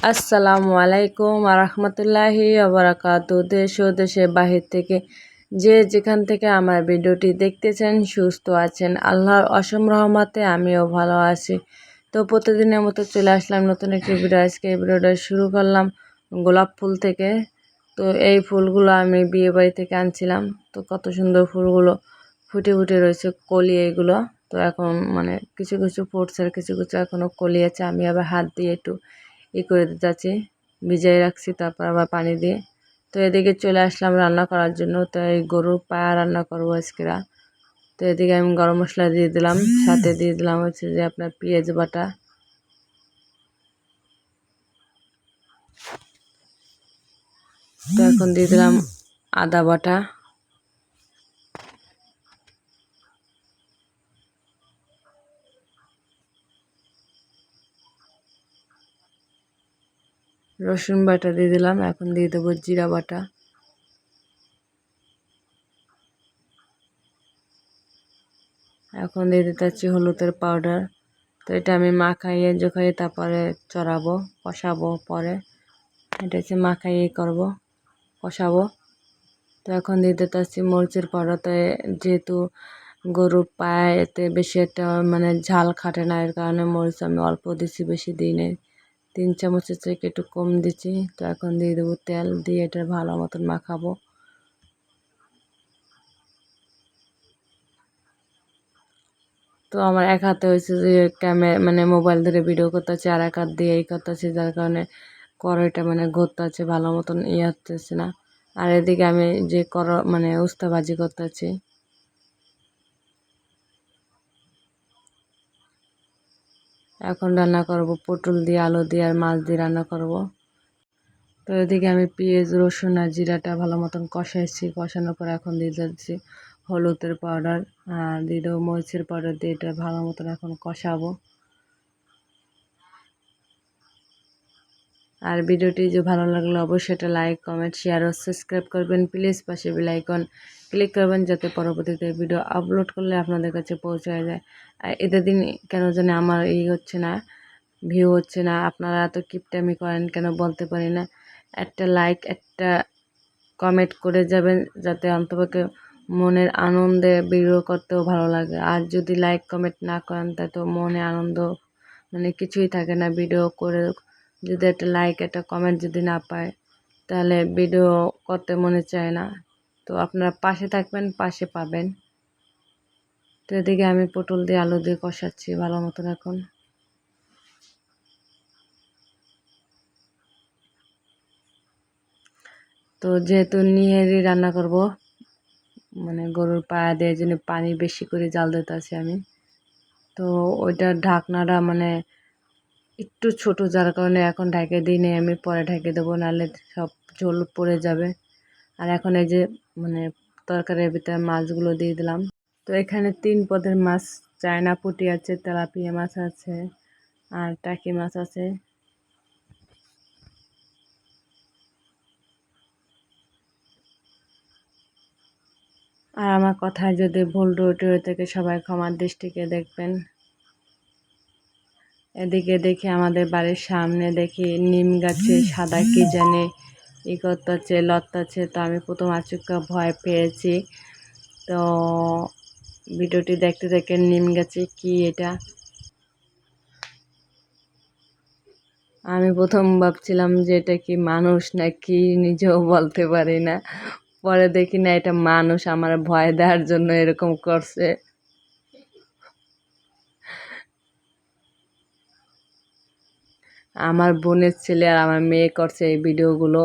আসসালামু আলাইকুম আরহামতুল্লাহি আবরাকাতু। দেশ ও দেশের বাহির থেকে যে যেখান থেকে আমার ভিডিওটি দেখতেছেন সুস্থ আছেন, আল্লাহর অসীম রহমতে আমিও ভালো আছি। তো প্রতিদিনের মতো চলে আসলাম নতুন একটি ভিডিও। আজকে এই ভিডিওটা শুরু করলাম গোলাপ ফুল থেকে। তো এই ফুলগুলো আমি বিয়ে বাড়ি থেকে আনছিলাম। তো কত সুন্দর ফুলগুলো ফুটে ফুটে রয়েছে, কলি এইগুলো। তো এখন কিছু কিছু ফুটছে আর কিছু কিছু এখনও কলি আছে। আমি আবার হাত দিয়ে একটু করে দিতে যাচ্ছি, ভিজিয়ে রাখছি, তারপর আবার পানি দিয়ে। তো এদিকে চলে আসলাম রান্না করার জন্য। তো এই গরুর পায়া রান্না করবো আজকে। তো এদিকে আমি গরম মশলা দিয়ে দিলাম, সাথে দিয়ে দিলাম হচ্ছে যে আপনার পেঁয়াজ বাটা। তো এখন দিয়ে দিলাম আদা বাটা, রসুন বাটা দিয়ে দিলাম। এখন দিয়ে দেবো জিরা বাটা, এখন দিয়ে দিতে হচ্ছে হলুদের পাউডার। তো এটা আমি মাখাইয়ে জোখাইয়ে তারপরে চড়াবো, কষাবো। পরে এটা হচ্ছে মাখাইয়ে করবো, কষাবো। তো এখন দিয়ে দিতে হচ্ছে মরিচের পাউডার। তো যেহেতু গরুর পায়ে এতে বেশি একটা ঝাল খাটে না, এর কারণে মরিচ আমি অল্প দিচ্ছি, বেশি দিই নেই। 3 চামচের থেকে একটু কম দিচ্ছি। তো এখন দিয়ে দেবো তেল, দিয়ে এটা ভালো মতন মাখাবো। তো আমার এক হাতে হয়েছে যে মোবাইল ধরে ভিডিও করতেছে, আর এক হাত দিয়ে এই করতেছে, যার কারণে কড়াইটা ঘুরতেছে, ভালো মতন হচ্ছে না। আর এদিকে আমি যে উস্তা ভাজি করতেছি। এখন রান্না করব পটল দিয়ে, আলু দিয়ে আর মাছ দিয়ে রান্না করব। তো এদিকে আমি পেঁয়াজ রসুন আর জিরাটা ভালো মতন কষাইছি। কষানোর পর এখন দিয়ে দিচ্ছি হলুদের পাউডার আর দিয়ে দেবো মরিচের পাউডার, দিয়ে এটা ভালো মতন এখন কষাবো। আর ভিডিওটি যে ভালো লাগলে অবশ্যই এটা লাইক কমেন্ট শেয়ার ও সাবস্ক্রাইব করবেন প্লিজ। পাশে বেল আইকন ক্লিক করবেন যাতে পরবর্তীতে ভিডিও আপলোড করলে আপনাদের কাছে পৌঁছায় যায়। আর এদের দিন কেন জানি আমার হচ্ছে না, ভিউ হচ্ছে না। আপনারা এত কিপটামি করেন কেন বলতে পারি না। একটা লাইক একটা কমেন্ট করে যাবেন, যাতে অন্তপক্ষে মনের আনন্দে ভিডিও করতেও ভালো লাগে। আর যদি লাইক কমেন্ট না করেন তা তো মনে আনন্দ কিছুই থাকে না। ভিডিও করে যদি একটা লাইক একটা কমেন্ট যদি না পায়, তাহলে ভিডিও করতে মনে চায় না। তো আপনারা পাশে থাকবেন, পাশে পাবেন। তো এদিকে আমি পটল দিয়ে আলু দিয়ে কষাচ্ছি ভালো মতন এখন। তো যেহেতু নিয়েরই রান্না করব, গরুর পায়া দিয়ে জন্য পানি বেশি করে জাল দিতে আছি আমি। তো ওইটার ঢাকনাটা একটু ছোট, যার কারণে এখন ঢেকে দিই নেই, আমি পরে ঢেকে দেবো, নাহলে সব ঝোল পড়ে যাবে। আর এখন এই যে তরকারির ভিতরে মাছগুলো দিয়ে দিলাম। তো এখানে 3 পদের মাছ, চায়না পুঁটি আছে, তেলাপিয়া মাছ আছে আর টাকি মাছ আছে। আর আমার কথায় যদি ভুল ত্রুটি হয়ে থাকে সবাই ক্ষমার দৃষ্টিতে দেখবেন। এদিকে দেখি আমাদের বাড়ির সামনে দেখি নিম গাছে সাদা কি জানে করতেছে, লড়তাছে। তো আমি প্রথম আচমকা ভয় পেয়েছি। তো ভিডিওটি দেখতে দেখে নিম গাছে কি এটা, আমি প্রথম ভাবছিলাম যে এটা কি মানুষ নাকি, নিজেও বলতে পারি না। পরে দেখি না এটা মানুষ, আমার ভয় দেওয়ার জন্য এরকম করছে। আমার বোনের ছেলে আর আমার মেয়ে করছে এই ভিডিওগুলো।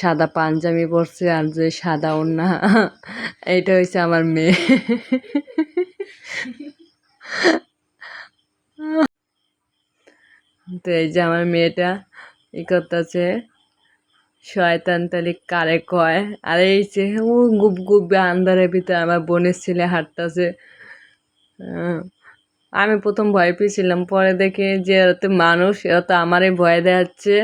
সাদা পাঞ্জাবি পরছে আর যে সাদা ওড়না, এইটা হচ্ছে আমার মেয়ে। তো এই যে আমার মেয়েটা করতেছে শয়তান তালি কারে কয়। আর এই যে ও গুপ গুপ আন্ধারের ভিতরে আমার বোনের ছেলে হাঁটতেছে। আমি প্রথম ভয় পেয়েছিলাম, পরে দেখি যে এরা তো মানুষ, এরা তো আমারই ভয় দেখাচ্ছে।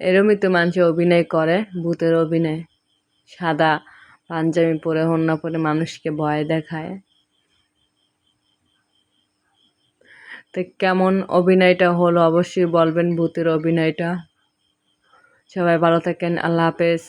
এরমই তো মানুষ অভিনয় করে, ভূতের অভিনয়। সাদা পাঞ্জাবি পরে ওড়না পরে মানুষকে ভয় দেখায়। তো কেমন অভিনয়টা হলো অবশ্যই বলবেন ভূতের অভিনয়টা। সবাই ভালো থাকেন, আল্লাহ হাফেজ।